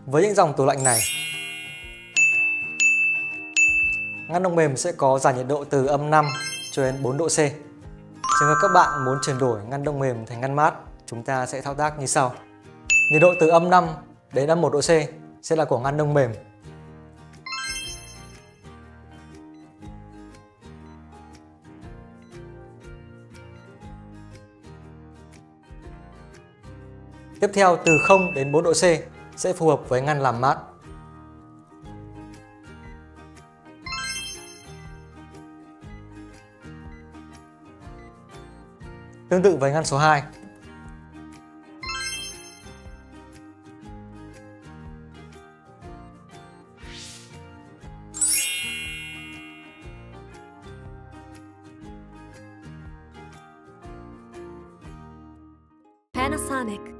Với những dòng tủ lạnh này, ngăn đông mềm sẽ có giải nhiệt độ từ -5 cho đến 4 độ C. Trường hợp các bạn muốn chuyển đổi ngăn đông mềm thành ngăn mát, chúng ta sẽ thao tác như sau. Nhiệt độ từ -5 đến -1 độ C sẽ là của ngăn đông mềm. Tiếp theo từ 0 đến 4 độ C sẽ phù hợp với ngăn làm mát. Tương tự với ngăn số 2. Panasonic.